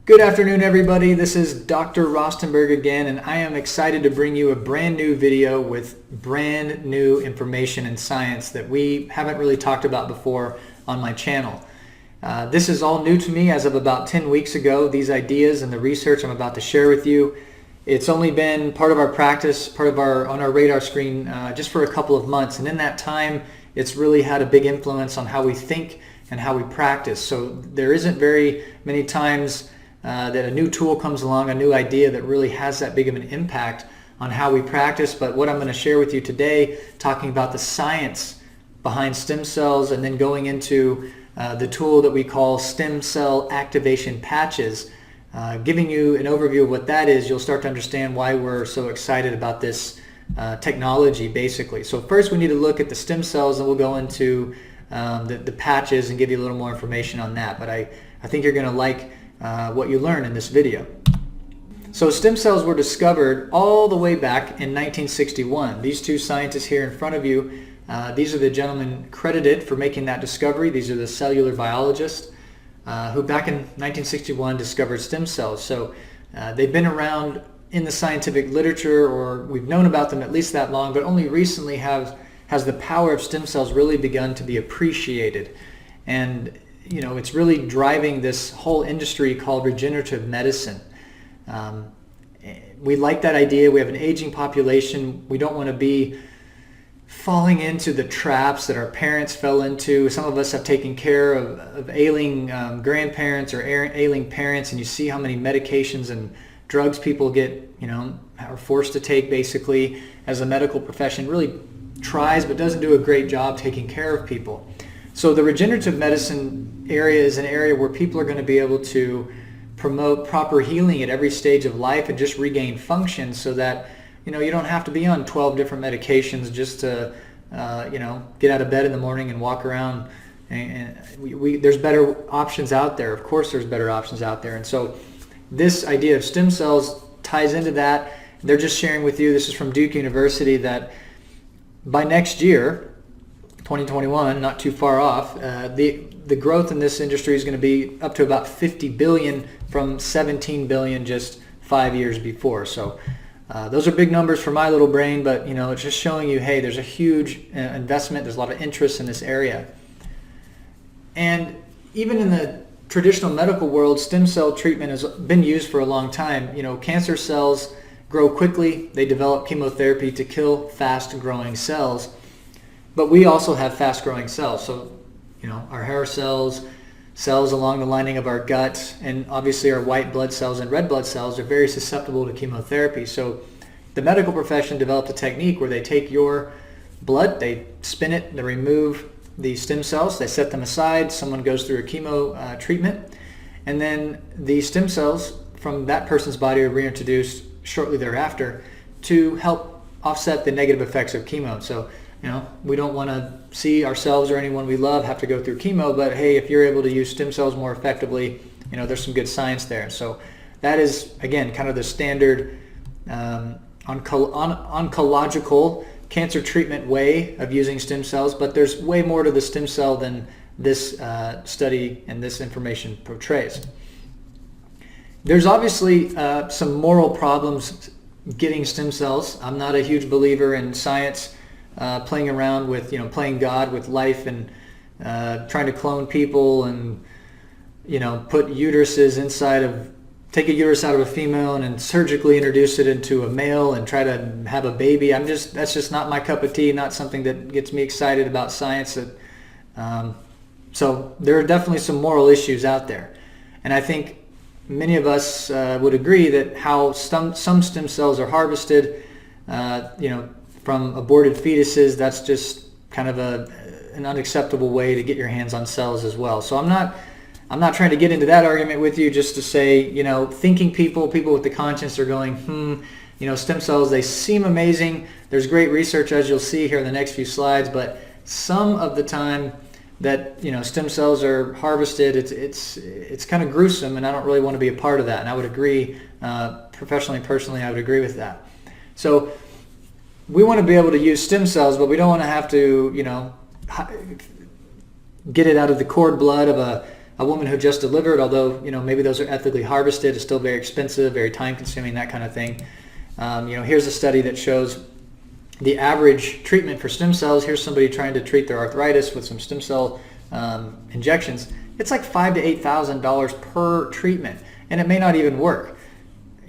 Good afternoon, everybody. This is Dr. Rostenberg again, and I am excited to bring you a brand new video with brand new information and science that we haven't really talked about before on my channel. This is all new to me as of about 10 weeks ago, these ideas and the research I'm about to share with you. It's only been part of our practice, on our radar screen just for a couple of months, and in that time it's really had a big influence on how we think and how we practice. So there isn't very many times that a new tool comes along, a new idea that really has that big of an impact on how we practice. But what I'm going to share with you today, talking about the science behind stem cells and then going into the tool that we call stem cell activation patches, giving you an overview of what that is, you'll start to understand why we're so excited about this technology basically. So first we need to look at the stem cells, and we'll go into the patches and give you a little more information on that. But I think you're going to like what you learn in this video. So stem cells were discovered all the way back in 1961. These two scientists here in front of you, these are the gentlemen credited for making that discovery. These are the cellular biologists who back in 1961 discovered stem cells. So they've been around in the scientific literature, or we've known about them at least that long, but only recently has the power of stem cells really begun to be appreciated. And you know, it's really driving this whole industry called regenerative medicine. We like that idea. We have an aging population. We don't want to be falling into the traps that our parents fell into. Some of us have taken care of ailing grandparents or ailing parents, and you see how many medications and drugs people get, are forced to take basically, as a medical profession really tries but doesn't do a great job taking care of people. So the regenerative medicine area is an area where people are going to be able to promote proper healing at every stage of life and just regain function, so that you don't have to be on 12 different medications just to get out of bed in the morning and walk around. And there's better options out there. Of course there's better options out there. And so this idea of stem cells ties into that. They're just sharing with you, this is from Duke University, that by next year, 2021, not too far off, the growth in this industry is going to be up to about 50 billion from 17 billion just 5 years before. So those are big numbers for my little brain, but it's just showing you, hey, there's a huge investment, there's a lot of interest in this area. And even in the traditional medical world, stem cell treatment has been used for a long time. Cancer cells grow quickly, they develop chemotherapy to kill fast growing cells. But we also have fast-growing cells. So, our hair cells, cells along the lining of our gut, and obviously our white blood cells and red blood cells are very susceptible to chemotherapy. So the medical profession developed a technique where they take your blood, they spin it, they remove the stem cells, they set them aside, someone goes through a chemo treatment, and then the stem cells from that person's body are reintroduced shortly thereafter to help offset the negative effects of chemo. So we don't want to see ourselves or anyone we love have to go through chemo, but hey, if you're able to use stem cells more effectively, there's some good science there. So that is, again, kind of the standard oncological cancer treatment way of using stem cells, but there's way more to the stem cell than this study and this information portrays. There's obviously some moral problems getting stem cells. I'm not a huge believer in science playing around with, playing God with life and trying to clone people and, put uteruses take a uterus out of a female and then surgically introduce it into a male and try to have a baby. That's just not my cup of tea, not something that gets me excited about science. So there are definitely some moral issues out there. And I think many of us would agree that how some stem cells are harvested, from aborted fetuses, that's just kind of an unacceptable way to get your hands on cells as well. So I'm not trying to get into that argument with you, just to say, thinking people with the conscience are going, stem cells, they seem amazing. There's great research, as you'll see here in the next few slides, but some of the time that stem cells are harvested, it's kind of gruesome, and I don't really want to be a part of that. And I would agree, professionally and personally, I would agree with that. So we want to be able to use stem cells, but we don't want to have to, get it out of the cord blood of a woman who just delivered, although, maybe those are ethically harvested, is still very expensive, very time consuming, that kind of thing. Here's a study that shows the average treatment for stem cells. Here's somebody trying to treat their arthritis with some stem cell injections. It's like $5,000 to $8,000 per treatment, and it may not even work.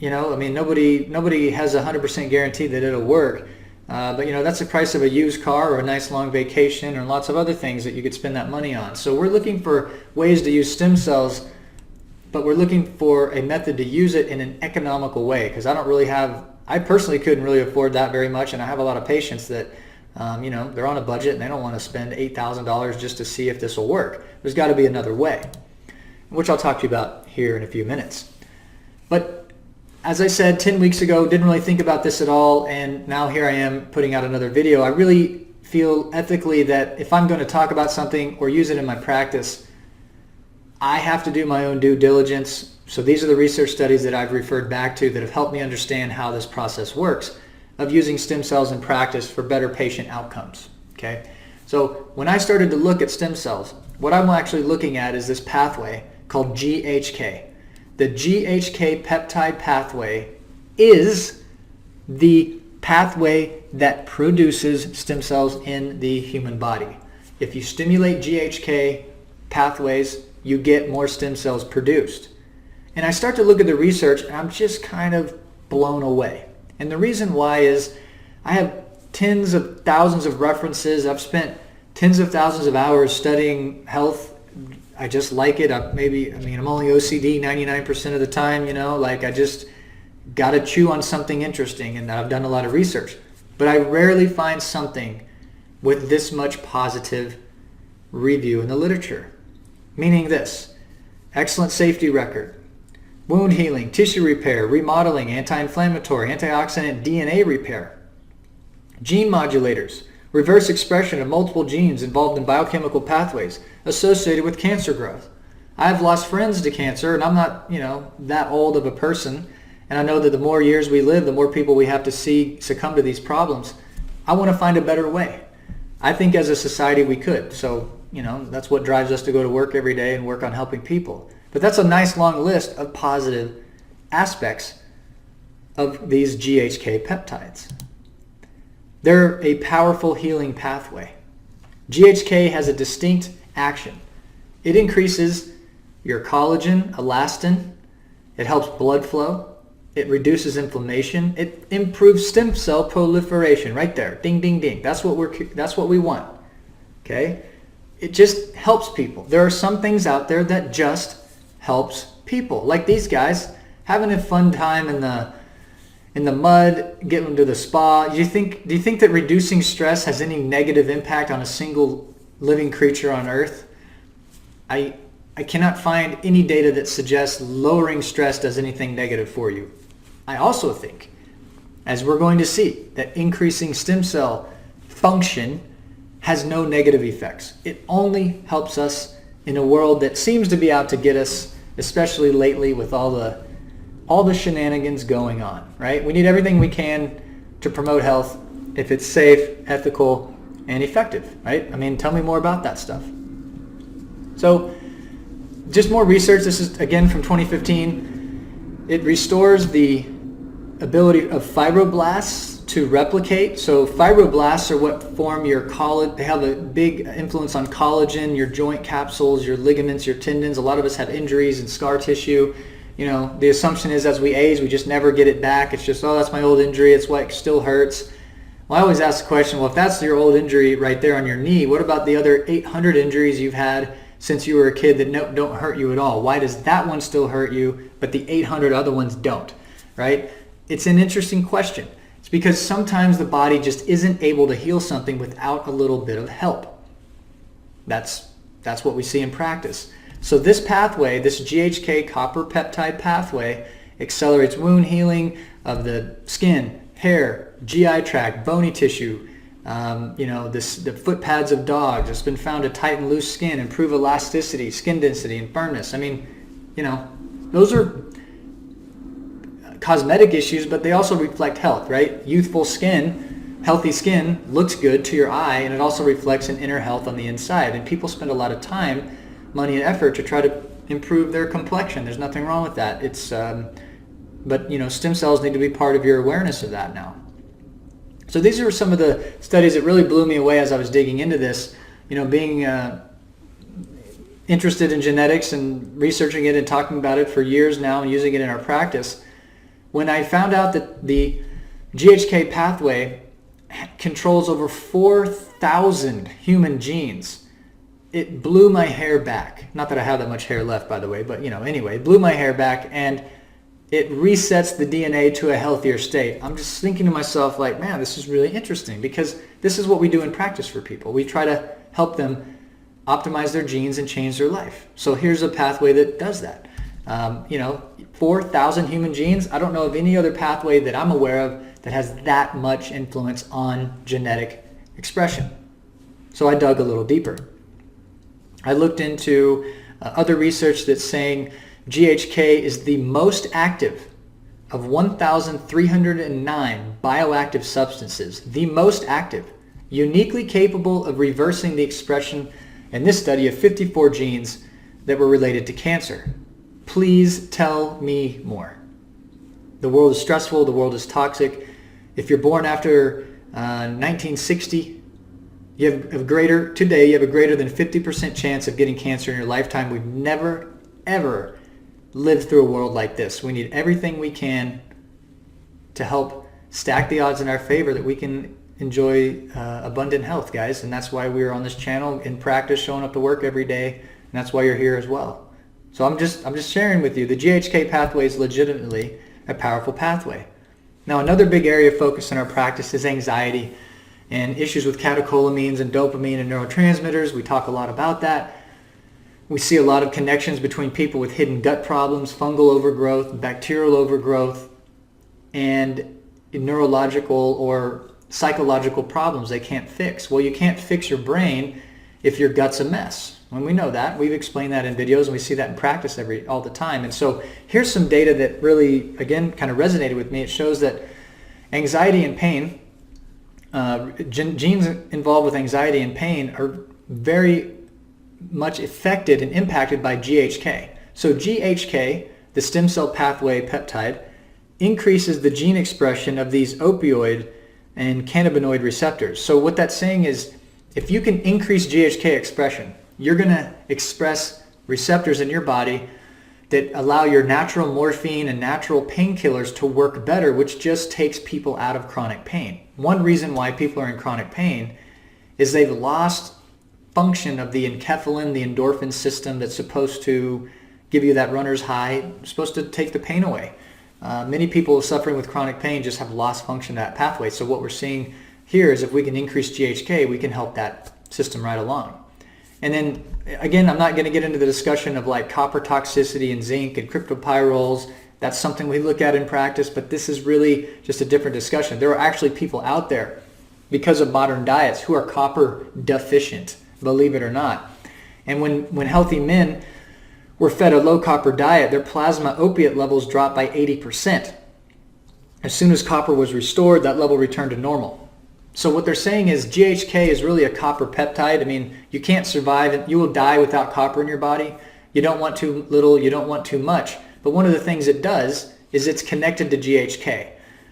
Nobody has a 100% guarantee that it'll work. But that's the price of a used car or a nice long vacation or lots of other things that you could spend that money on. So we're looking for ways to use stem cells, but we're looking for a method to use it in an economical way, because I personally couldn't really afford that very much, and I have a lot of patients that they're on a budget and they don't want to spend $8,000 just to see if this will work. There's got to be another way, which I'll talk to you about here in a few minutes. But as I said 10 weeks ago, didn't really think about this at all, and now here I am putting out another video. I really feel ethically that if I'm going to talk about something or use it in my practice, I have to do my own due diligence. So these are the research studies that I've referred back to that have helped me understand how this process works of using stem cells in practice for better patient outcomes. Okay? So when I started to look at stem cells, what I'm actually looking at is this pathway called GHK. The GHK peptide pathway is the pathway that produces stem cells in the human body. If you stimulate GHK pathways, you get more stem cells produced. And I start to look at the research and I'm just kind of blown away. And the reason why is I have tens of thousands of references. I've spent tens of thousands of hours studying health. I just like it. I'm only OCD 99% of the time, I just got to chew on something interesting, and I've done a lot of research. But I rarely find something with this much positive review in the literature. Meaning this: excellent safety record, wound healing, tissue repair, remodeling, anti-inflammatory, antioxidant, DNA repair, gene modulators, reverse expression of multiple genes involved in biochemical pathways associated with cancer growth. I've lost friends to cancer, and I'm not, that old of a person. And I know that the more years we live, the more people we have to see succumb to these problems. I want to find a better way. I think as a society we could. So, that's what drives us to go to work every day and work on helping people. But that's a nice long list of positive aspects of these GHK peptides. They're a powerful healing pathway. GHK has a distinct action. It increases your collagen, elastin. It helps blood flow. It reduces inflammation. It improves stem cell proliferation. Right there, ding, ding, ding. That's what we want. Okay? It just helps people. There are some things out there that just helps people, like these guys having a fun time in the mud, getting to the spa. Do you think that reducing stress has any negative impact on a single living creature on Earth? I cannot find any data that suggests lowering stress does anything negative for you. I also think, as we're going to see, that increasing stem cell function has no negative effects. It only helps us in a world that seems to be out to get us, especially lately with all the shenanigans going on, right? We need everything we can to promote health if it's safe, ethical, and effective, right? Tell me more about that stuff. So, just more research. This is, again, from 2015. It restores the ability of fibroblasts to replicate. So fibroblasts are what form your collagen. They have a big influence on collagen, your joint capsules, your ligaments, your tendons. A lot of us have injuries and scar tissue. The assumption is as we age, we just never get it back. It's just, that's my old injury. It's what still hurts. Well, I always ask the question, well, if that's your old injury right there on your knee, what about the other 800 injuries you've had since you were a kid that don't hurt you at all? Why does that one still hurt you, but the 800 other ones don't, right? It's an interesting question. It's because sometimes the body just isn't able to heal something without a little bit of help. That's what we see in practice. So this pathway, this GHK copper peptide pathway, accelerates wound healing of the skin, hair, GI tract, bony tissue, the foot pads of dogs. It's been found to tighten loose skin, improve elasticity, skin density, and firmness. Those are cosmetic issues, but they also reflect health, right? Youthful skin, healthy skin looks good to your eye, and it also reflects an inner health on the inside. And people spend a lot of time money and effort to try to improve their complexion. There's nothing wrong with that. But stem cells need to be part of your awareness of that now. So these are some of the studies that really blew me away as I was digging into this. Being interested in genetics and researching it and talking about it for years now and using it in our practice. When I found out that the GHK pathway controls over 4,000 human genes, it blew my hair back. Not that I have that much hair left, by the way, but anyway, it blew my hair back, and it resets the DNA to a healthier state. I'm just thinking to myself, like, man, this is really interesting, because this is what we do in practice for people. We try to help them optimize their genes and change their life. So here's a pathway that does that. 4,000 human genes. I don't know of any other pathway that I'm aware of that has that much influence on genetic expression. So I dug a little deeper. I looked into other research that's saying GHK is the most active of 1,309 bioactive substances, the most active, uniquely capable of reversing the expression in this study of 54 genes that were related to cancer. Please tell me more. The world is stressful. The world is toxic. If you're born after 1960, you have a greater than 50% chance of getting cancer in your lifetime. We've never, ever lived through a world like this. We need everything we can to help stack the odds in our favor that we can enjoy abundant health, guys. And that's why we're on this channel in practice, showing up to work every day. And that's why you're here as well. So I'm just sharing with you, the GHK pathway is legitimately a powerful pathway. Now, another big area of focus in our practice is anxiety and issues with catecholamines and dopamine and neurotransmitters. We talk a lot about that. We see a lot of connections between people with hidden gut problems, fungal overgrowth, bacterial overgrowth, and neurological or psychological problems they can't fix. Well, you can't fix your brain if your gut's a mess. And we know that. We've explained that in videos, and we see that in practice all the time. And so here's some data that really, again, kind of resonated with me. It shows that anxiety and pain, genes involved with anxiety and pain are very much affected and impacted by GHK. So GHK, the stem cell pathway peptide, increases the gene expression of these opioid and cannabinoid receptors. So what that's saying is, if you can increase GHK expression, you're going to express receptors in your body that allow your natural morphine and natural painkillers to work better, which just takes people out of chronic pain. One reason why people are in chronic pain is they've lost function of the enkephalin, the endorphin system that's supposed to give you that runner's high, supposed to take the pain away. Many people suffering with chronic pain just have lost function of that pathway. So what we're seeing here is if we can increase GHK, we can help that system right along. And then, again, I'm not going to get into the discussion of like copper toxicity and zinc and cryptopyrroles. That's something we look at in practice, but this is really just a different discussion. There are actually people out there, because of modern diets, who are copper deficient, believe it or not. And when healthy men were fed a low copper diet, their plasma opiate levels dropped by 80%. As soon as copper was restored, that level returned to normal. So what they're saying is GHK is really a copper peptide. I mean, you can't survive. You will die without copper in your body. You don't want too little. You don't want too much. But one of the things it does is it's connected to GHK.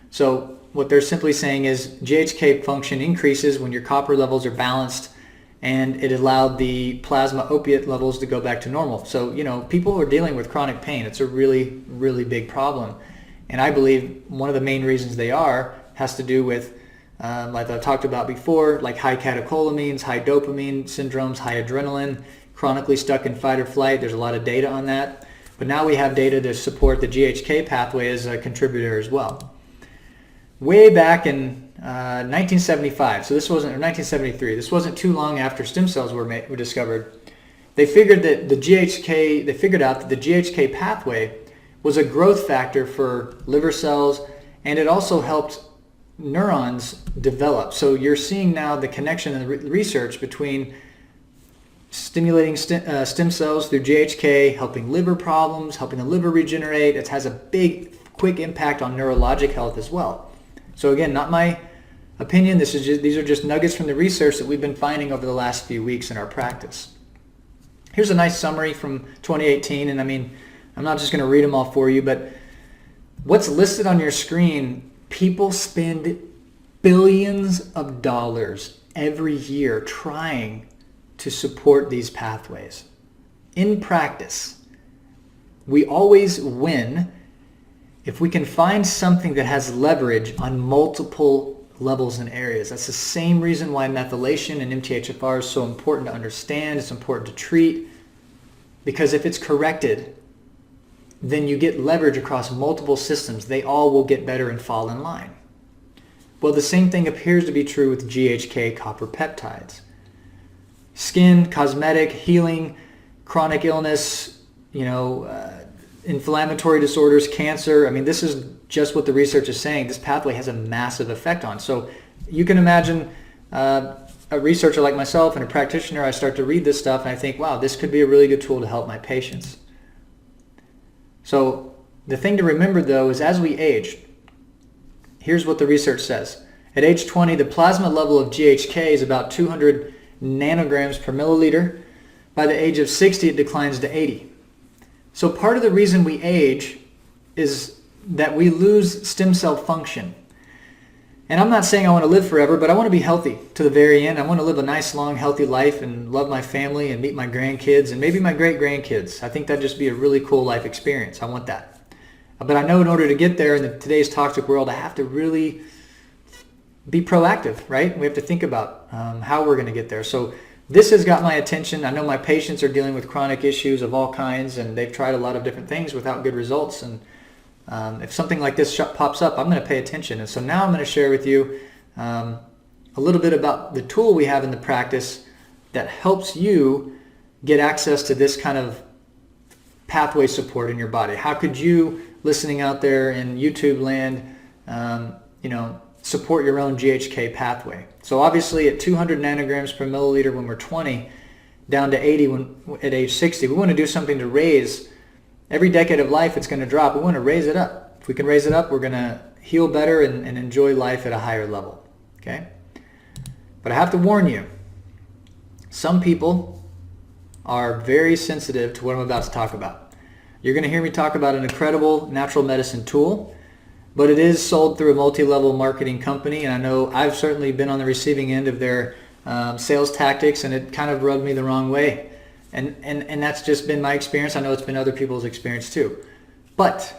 So what they're simply saying is GHK function increases when your copper levels are balanced, and it allowed the plasma opiate levels to go back to normal. So, people who are dealing with chronic pain, it's a really, really big problem. And I believe one of the main reasons they has to do with like I've talked about before, like high catecholamines, high dopamine syndromes, high adrenaline, chronically stuck in fight or flight. There's a lot of data on that. But now we have data to support the GHK pathway as a contributor as well. Way back in 1975, so this wasn't, or 1973, this wasn't too long after stem cells were discovered, they figured out that the GHK pathway was a growth factor for liver cells, and it also helped neurons develop. So you're seeing now the connection in the research between stimulating stem cells through GHK, helping liver problems, helping the liver regenerate. It has a big, quick impact on neurologic health as well. So again, not my opinion. These are just nuggets from the research that we've been finding over the last few weeks in our practice. Here's a nice summary from 2018, and I mean, I'm not just going to read them all for you, but what's listed on your screen, people spend billions of dollars every year trying to support these pathways. In practice, we always win if we can find something that has leverage on multiple levels and areas. That's the same reason why methylation and MTHFR is so important to understand. It's important to treat, because if it's corrected, then you get leverage across multiple systems. They all will get better and fall in line. Well, the same thing appears to be true with GHK copper peptides. Skin, cosmetic, healing, chronic illness, inflammatory disorders, cancer. I mean, this is just what the research is saying. This pathway has a massive effect on. So you can imagine a researcher like myself and a practitioner, I start to read this stuff and I think, wow, this could be a really good tool to help my patients. So the thing to remember though is as we age, here's what the research says. At age 20, the plasma level of GHK is about 200 nanograms per milliliter. By the age of 60, it declines to 80. So part of the reason we age is that we lose stem cell function. And I'm not saying I want to live forever, but I want to be healthy to the very end. I want to live a nice, long, healthy life and love my family and meet my grandkids and maybe my great-grandkids. I think that'd just be a really cool life experience. I want that. But I know in order to get there in today's toxic world, I have to really be proactive, right? We have to think about how we're going to get there. So this has got my attention. I know my patients are dealing with chronic issues of all kinds, and they've tried a lot of different things without good results. And if something like this pops up, I'm going to pay attention. And so now I'm going to share with you a little bit about the tool we have in the practice that helps you get access to this kind of pathway support in your body. How could you, listening out there in YouTube land, support your own GHK pathway? So obviously at 200 nanograms per milliliter when we're 20, down to 80 at age 60, we want to do something to raise. Every decade of life it's going to drop. We want to raise it up. If we can raise it up, we're going to heal better and enjoy life at a higher level. Okay? But I have to warn you, some people are very sensitive to what I'm about to talk about. You're going to hear me talk about an incredible natural medicine tool, but it is sold through a multi-level marketing company, and I know I've certainly been on the receiving end of their sales tactics, and it kind of rubbed me the wrong way. And that's just been my experience. I know it's been other people's experience too. But,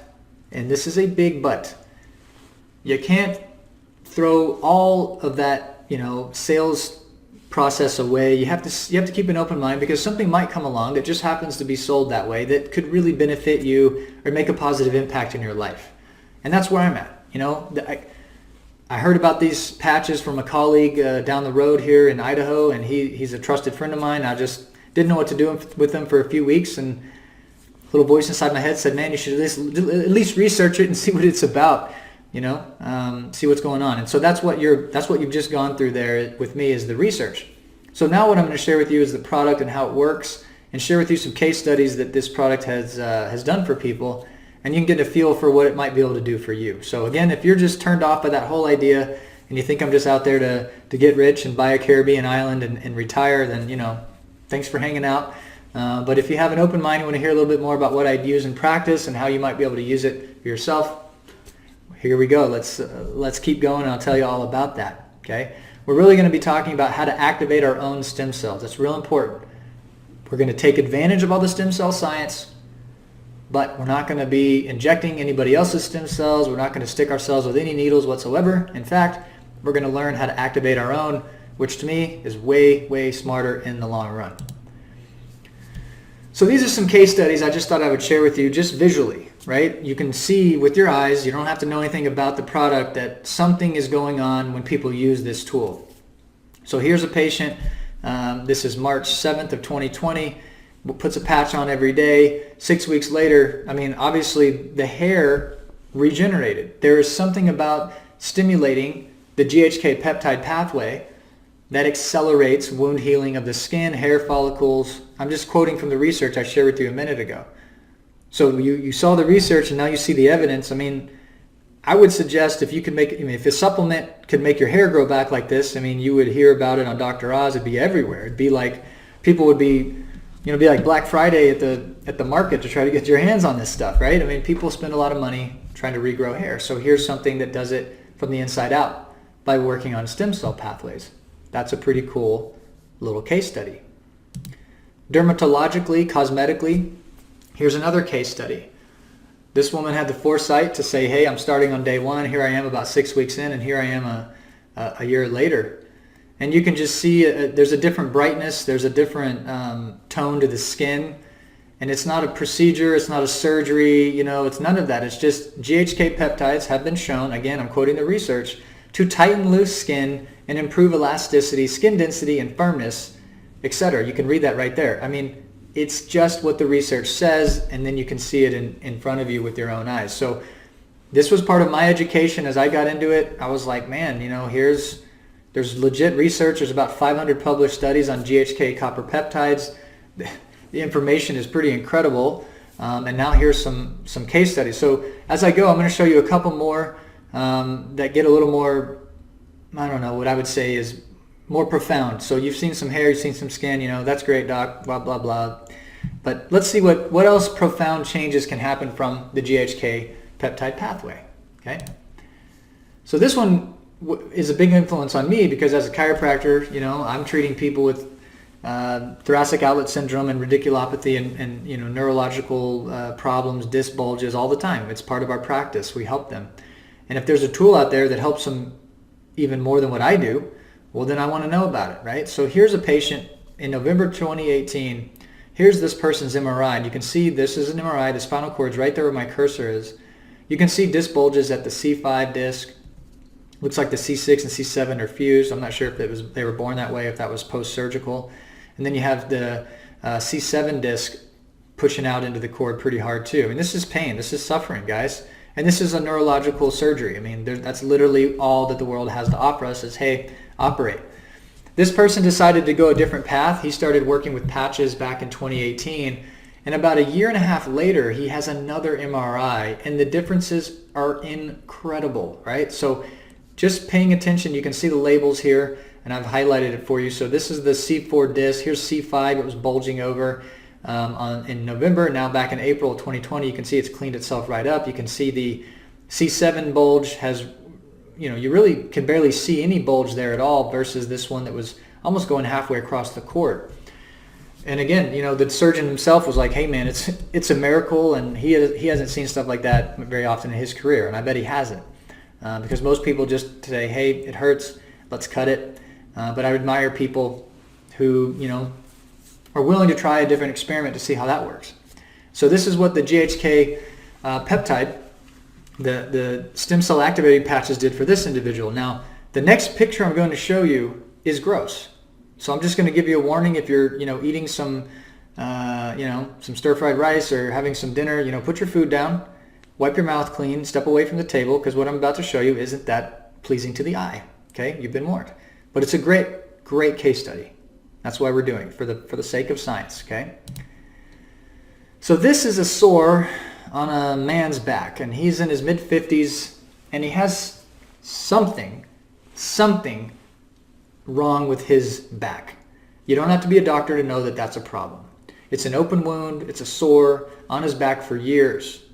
and this is a big but, you can't throw all of that, sales process away. You have to keep an open mind, because something might come along that just happens to be sold that way that could really benefit you or make a positive impact in your life. And that's where I'm at. I heard about these patches from a colleague down the road here in Idaho, and he's a trusted friend of mine. I just didn't know what to do with them for a few weeks, and a little voice inside my head said, man, you should at least research it and see what it's about, see what's going on. And so that's what you've just gone through there with me, is the research. So now what I'm going to share with you is the product and how it works, and share with you some case studies that this product has done for people, and you can get a feel for what it might be able to do for you. So again, if you're just turned off by that whole idea and you think I'm just out there to get rich and buy a Caribbean island and retire, then thanks for hanging out. But if you have an open mind, you want to hear a little bit more about what I'd use in practice and how you might be able to use it for yourself, here we go. Let's keep going, and I'll tell you all about that. Okay? We're really going to be talking about how to activate our own stem cells. That's real important. We're going to take advantage of all the stem cell science, but we're not going to be injecting anybody else's stem cells. We're not going to stick ourselves with any needles whatsoever. In fact, we're going to learn how to activate our own, which to me is way, way smarter in the long run. So these are some case studies I just thought I would share with you just visually, right? You can see with your eyes, you don't have to know anything about the product, that something is going on when people use this tool. So here's a patient. This is March 7th of 2020. Puts a patch on every day. 6 weeks later, obviously the hair regenerated. There is something about stimulating the GHK peptide pathway that accelerates wound healing of the skin, hair follicles. I'm just quoting from the research I shared with you a minute ago. So you saw the research and now you see the evidence. I would suggest if you could if a supplement could make your hair grow back like this, you would hear about it on Dr. Oz. It'd be everywhere. It'd be like people would be be like Black Friday at the market to try to get your hands on this stuff, right? I mean, people spend a lot of money trying to regrow hair. So here's something that does it from the inside out by working on stem cell pathways. That's a pretty cool little case study. Dermatologically, cosmetically, here's another case study. This woman had the foresight to say, hey, I'm starting on day one. Here I am about 6 weeks in, and here I am a year later. And you can just see there's a different brightness. There's a different tone to the skin. And it's not a procedure. It's not a surgery. It's none of that. It's just GHK peptides have been shown, again, I'm quoting the research, to tighten loose skin and improve elasticity, skin density, and firmness, etc. You can read that right there. I mean, it's just what the research says, and then you can see it in front of you with your own eyes. So this was part of my education as I got into it. I was like, man, there's legit research. There's about 500 published studies on GHK copper peptides. The information is pretty incredible. And now here's some case studies. So as I go, I'm going to show you a couple more that get a little more, I don't know, what I would say is more profound. So you've seen some hair, you've seen some skin, that's great, doc, blah, blah, blah. But let's see what else profound changes can happen from the GHK peptide pathway, okay? So this one is a big influence on me because as a chiropractor, I'm treating people with thoracic outlet syndrome and radiculopathy and neurological problems, disc bulges all the time. It's part of our practice. We help them. And if there's a tool out there that helps them even more than what I do, well, then I want to know about it, right? So here's a patient in November 2018. Here's this person's MRI. And you can see this is an MRI. The spinal cord's right there where my cursor is. You can see disc bulges at the C5 disc. Looks like the C6 and C7 are fused. I'm not sure if they were born that way, if that was post-surgical. And then you have the C7 disc pushing out into the cord pretty hard too. I mean, this is pain. This is suffering, guys. And this is a neurological surgery. I mean, that's literally all that the world has to offer us is, hey, operate. This person decided to go a different path. He started working with patches back in 2018. And about a year and a half later, he has another MRI. And the differences are incredible, right? So just paying attention, you can see the labels here, and I've highlighted it for you. So this is the C4 disc. Here's C5. It was bulging over in November. Now back in April of 2020, you can see it's cleaned itself right up. You can see the C7 bulge has, you really can barely see any bulge there at all versus this one that was almost going halfway across the cord. And again, the surgeon himself was like, hey man, it's a miracle, and he hasn't seen stuff like that very often in his career, and I bet he hasn't. Because most people just say, hey, it hurts, let's cut it. But I admire people who, are willing to try a different experiment to see how that works. So this is what the GHK peptide, the stem cell activating patches did for this individual. Now, the next picture I'm going to show you is gross. So I'm just going to give you a warning if you're, eating some stir-fried rice or having some dinner, put your food down. Wipe your mouth clean, step away from the table, because what I'm about to show you isn't that pleasing to the eye. Okay, you've been warned. But it's a great, great case study. That's why we're doing it, for the sake of science, okay? So this is a sore on a man's back, and he's in his mid-50s, and he has something wrong with his back. You don't have to be a doctor to know that that's a problem. It's an open wound, it's a sore on his back for years.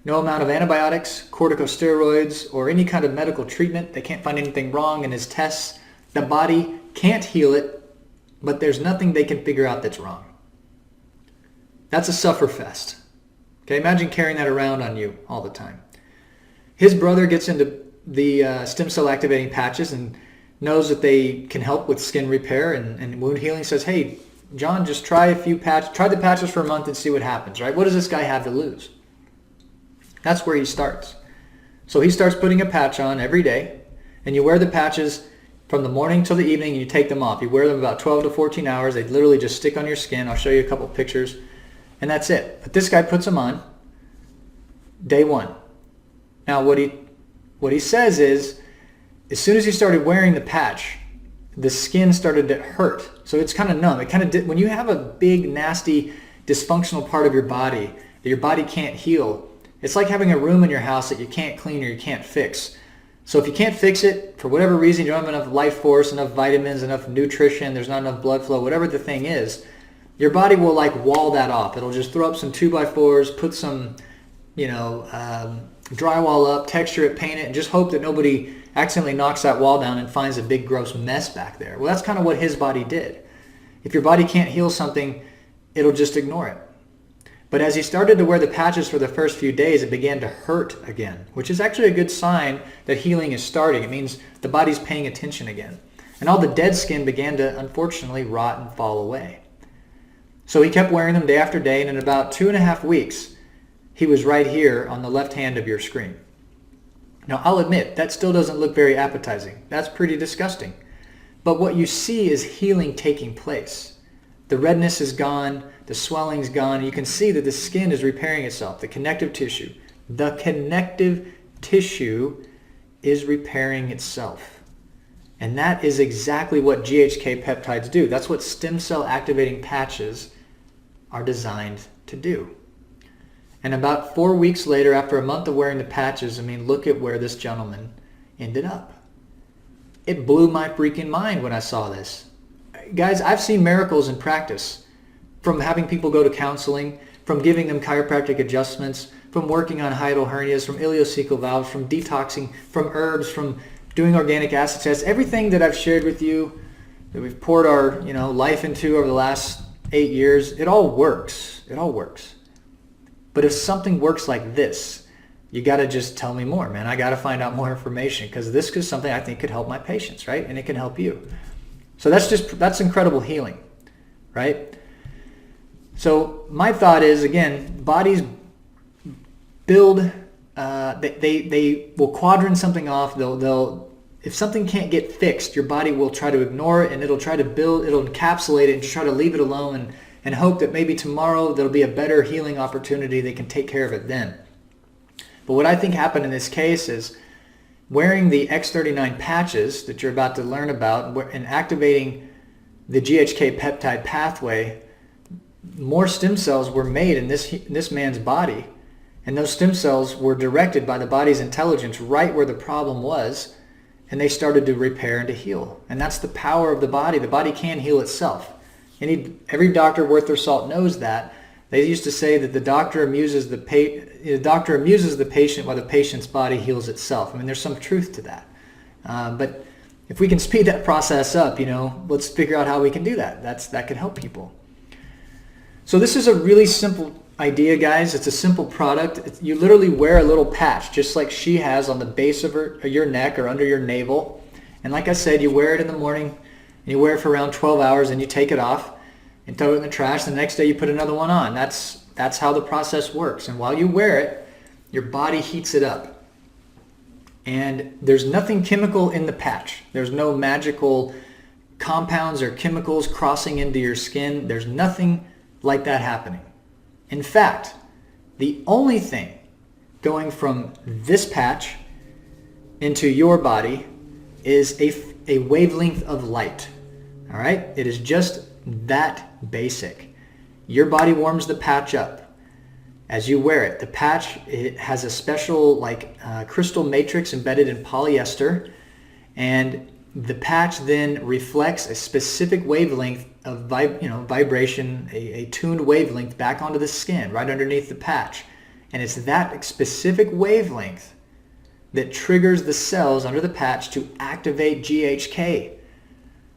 No amount of antibiotics, corticosteroids, or any kind of medical treatment. They can't find anything wrong in his tests. The body can't heal it, but there's nothing they can figure out that's wrong. That's a sufferfest. Okay, imagine carrying that around on you all the time. His brother gets into the stem cell activating patches and knows that they can help with skin repair and wound healing. Says, hey, John, just try the patches for a month and see what happens, right? What does this guy have to lose? That's where he starts. So he starts putting a patch on every day, and you wear the patches from the morning till the evening, and you take them off. You wear them about 12 to 14 hours. They literally just stick on your skin. I'll show you a couple pictures, and that's it. But this guy puts them on day one. Now what he says is, as soon as he started wearing the patch, the skin started to hurt. So it's kind of numb. It kind of when you have a big, nasty, dysfunctional part of your body that your body can't heal, it's like having a room in your house that you can't clean or you can't fix. So if you can't fix it, for whatever reason, you don't have enough life force, enough vitamins, enough nutrition, there's not enough blood flow, whatever the thing is, your body will like wall that off. It'll just throw up some 2x4s, put some, drywall up, texture it, paint it, and just hope that nobody accidentally knocks that wall down and finds a big gross mess back there. Well, that's kind of what his body did. If your body can't heal something, it'll just ignore it. But as he started to wear the patches for the first few days, it began to hurt again, which is actually a good sign that healing is starting. It means the body's paying attention again. And all the dead skin began to, unfortunately, rot and fall away. So he kept wearing them day after day, and in about 2.5 weeks, he was right here on the left hand of your screen. Now, I'll admit, that still doesn't look very appetizing. That's pretty disgusting. But what you see is healing taking place. The redness is gone, the swelling's gone. You can see that the skin is repairing itself, the connective tissue. The connective tissue is repairing itself. And that is exactly what GHK peptides do. That's what stem cell activating patches are designed to do. And about 4 weeks later, after a month of wearing the patches, look at where this gentleman ended up. It blew my freaking mind when I saw this. Guys, I've seen miracles in practice. From having people go to counseling, from giving them chiropractic adjustments, from working on hiatal hernias, from ileocecal valves, from detoxing, from herbs, from doing organic acid tests. Everything that I've shared with you, that we've poured our life into over the last 8 years, it all works. It all works. But if something works like this, you got to just tell me more, man. I got to find out more information, because this is something I think could help my patients, right? And it can help you. So that's incredible healing, right? So my thought is, again, bodies build, they will quadrant something off. They'll if something can't get fixed, your body will try to ignore it, and it'll try to it'll encapsulate it and just try to leave it alone and hope that maybe tomorrow there'll be a better healing opportunity. They can take care of it then. But what I think happened in this case is wearing the X39 patches that you're about to learn about and activating the GHK peptide pathway, more stem cells were made in this man's body. And those stem cells were directed by the body's intelligence right where the problem was, and they started to repair and to heal. And that's the power of the body. The body can heal itself. Every doctor worth their salt knows that. They used to say that the doctor amuses the patient while the patient's body heals itself. There's some truth to that. But if we can speed that process up, let's figure out how we can do that. That can help people. So this is a really simple idea, guys. It's a simple product. You literally wear a little patch, just like she has on the base of your neck or under your navel. And like I said, you wear it in the morning, and you wear it for around 12 hours, and you take it off and throw it in the trash. The next day you put another one on. That's how the process works. And while you wear it, your body heats it up. And there's nothing chemical in the patch. There's no magical compounds or chemicals crossing into your skin. There's nothing like that happening. In fact, the only thing going from this patch into your body is a wavelength of light. All right? It is just that basic. Your body warms the patch up as you wear it. The patch, it has a special crystal matrix embedded in polyester, and the patch then reflects a specific wavelength of vibration, a tuned wavelength back onto the skin right underneath the patch. And it's that specific wavelength that triggers the cells under the patch to activate GHK.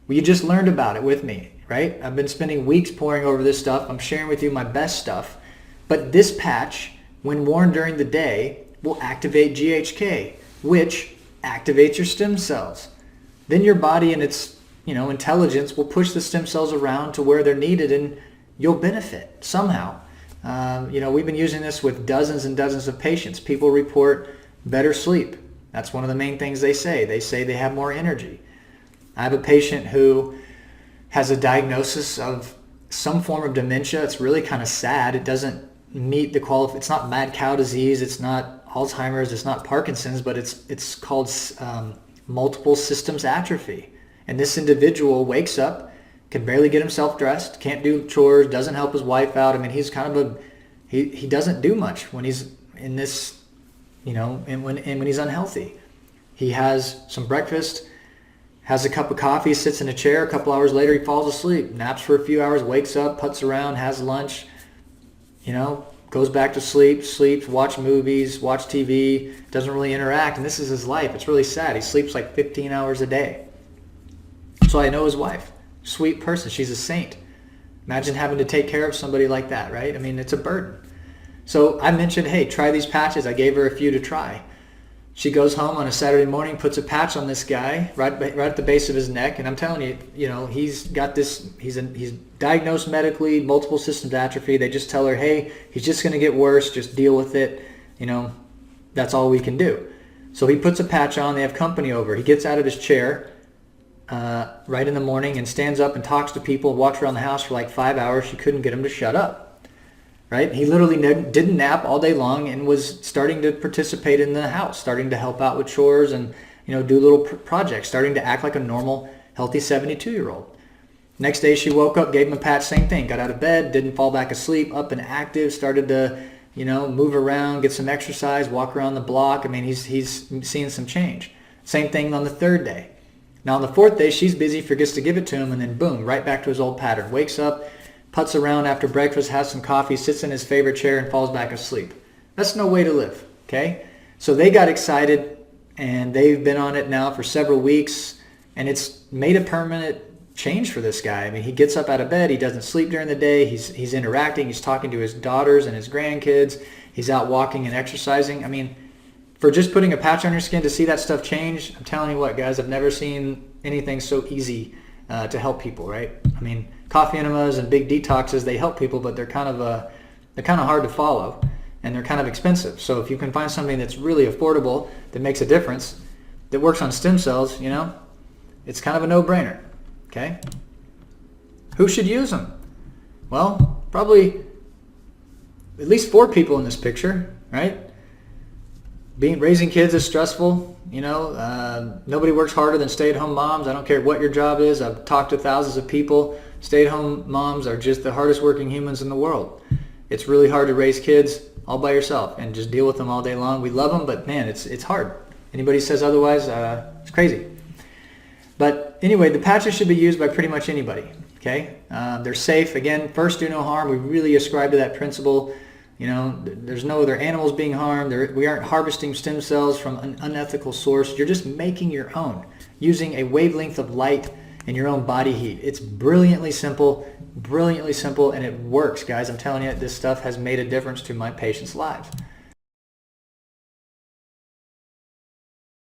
Well, you just learned about it with me, right? I've been spending weeks poring over this stuff. I'm sharing with you my best stuff. But this patch, when worn during the day, will activate GHK, which activates your stem cells. Then your body and its intelligence will push the stem cells around to where they're needed, and you'll benefit somehow. We've been using this with dozens and dozens of patients. People report better sleep. That's one of the main things they say. They say they have more energy. I have a patient who has a diagnosis of some form of dementia. It's really kind of sad. It doesn't meet the it's not mad cow disease. It's not Alzheimer's. It's not Parkinson's, but it's called multiple systems atrophy. And this individual wakes up, can barely get himself dressed, can't do chores, doesn't help his wife out. He's kind of he doesn't do much when he's in this, and when he's unhealthy. He has some breakfast, has a cup of coffee, sits in a chair. A couple hours later, he falls asleep, naps for a few hours, wakes up, putts around, has lunch, goes back to sleep, sleeps, watch movies, watch TV, doesn't really interact. And this is his life. It's really sad. He sleeps like 15 hours a day. So I know his wife. Sweet person. She's a saint. Imagine having to take care of somebody like that, right? I mean, it's a burden. So I mentioned, hey, try these patches. I gave her a few to try. She goes home on a Saturday morning, puts a patch on this guy right at the base of his neck, and I'm telling you, he's got this. He's diagnosed medically, multiple systems atrophy. They just tell her, hey, he's just going to get worse. Just deal with it. That's all we can do. So he puts a patch on. They have company over. He gets out of his chair right in the morning and stands up and talks to people and walks around the house for like 5 hours. She couldn't get him to shut up. Right? He literally didn't nap all day long and was starting to participate in the house, starting to help out with chores and, do little projects, starting to act like a normal, healthy 72-year-old. Next day she woke up, gave him a patch, same thing, got out of bed, didn't fall back asleep, up and active, started to, move around, get some exercise, walk around the block. I mean, he's seeing some change. Same thing on the third day. Now on the fourth day, she's busy, forgets to give it to him, and then boom, right back to his old pattern. Wakes up, putts around after breakfast, has some coffee, sits in his favorite chair, and falls back asleep. That's no way to live, okay? So they got excited, and they've been on it now for several weeks, and it's made a permanent change for this guy. I mean, he gets up out of bed, he doesn't sleep during the day, he's interacting, he's talking to his daughters and his grandkids, he's out walking and exercising. I mean, for just putting a patch on your skin to see that stuff change, I'm telling you what, guys, I've never seen anything so easy to help people, right? I mean, coffee enemas and big detoxes, they help people, but they're kind of hard to follow, and they're kind of expensive. So if you can find something that's really affordable, that makes a difference, that works on stem cells, it's kind of a no-brainer, okay? Who should use them? Well, probably at least 4 people in this picture, right? Raising kids is stressful. Nobody works harder than stay-at-home moms. I don't care what your job is. I've talked to thousands of people. Stay-at-home moms are just the hardest working humans in the world. It's really hard to raise kids all by yourself and just deal with them all day long. We love them, but man, it's hard. Anybody says otherwise, it's crazy. But anyway, the patches should be used by pretty much anybody. Okay, they're safe. Again, first, do no harm. We really ascribe to that principle. There's no other animals being harmed. We aren't harvesting stem cells from an unethical source. You're just making your own, using a wavelength of light and your own body heat. It's brilliantly simple, and it works, guys. I'm telling you, this stuff has made a difference to my patients' lives.